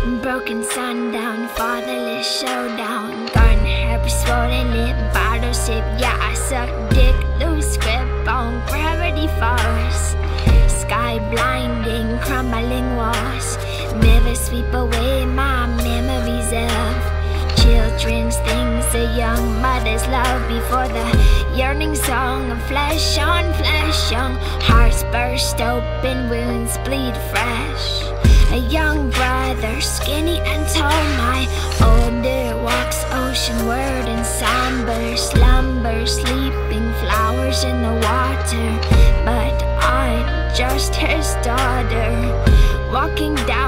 Broken sundown, fatherless showdown. Gun herb, swollen lip, bottle sip. Yeah, I suck dick, loose grip on gravity force. Sky blinding, crumbling walls. Never sweep away my memories of children's things, a young mother's love before the yearning song of flesh on flesh. Young hearts burst open, wounds bleed fresh. A young brother, skinny and tall, my older walks oceanward in somber slumber, sleeping flowers in the water. But I'm just his daughter, walking down